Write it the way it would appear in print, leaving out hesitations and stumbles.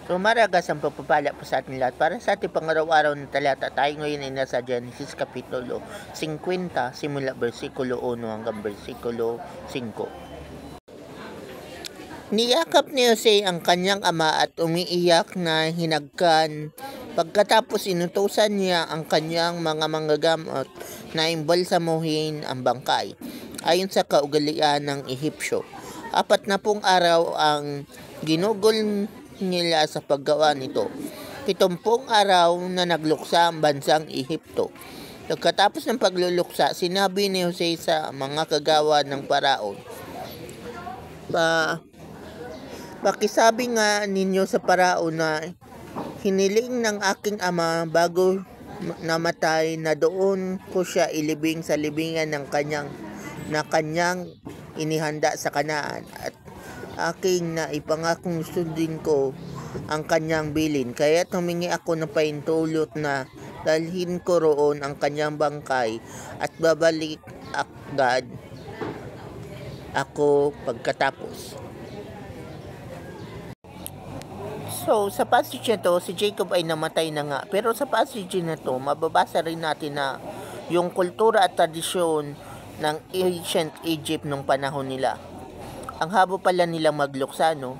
So maragas ang pagpapala po sa ating lahat. Para sa ating pangaraw-araw na talata, tayo ngayon ay nasa Genesis Kapitulo 50, simula versikulo 1 hanggang versikulo 5. Niyakap ni Jose ang kanyang ama at umiiyak na hinagkan. Pagkatapos inutusan niya ang kanyang mga manggagamot na imbalsamuhin ang bangkay, ayon sa kaugalian ng Ehipsyo. 40 araw ang ginugol nila sa paggawa nito. 70 araw na nagluksa ang bansang Ehipto. Pagkatapos ng pagluluksa, sinabi ni Jose sa mga kagawa ng Paraon, pakisabi nga ninyo sa Paraon na hiniling ng aking ama bago namatay na doon ko siya ilibing sa libingan ng kanyang inihanda sa Kanaan, at aking na ipangakong sundin ko ang kanyang bilin. Kaya humingi ako ng pahintulot na dalhin ko roon ang kanyang bangkay at babalik agad ako pagkatapos. So, sa passage na to, si Jacob ay namatay na nga. Pero sa passage na to, mababasa rin natin na yung kultura at tradisyon ng ancient Egypt nung panahon nila. Ang habo pala nilang magluksa, no?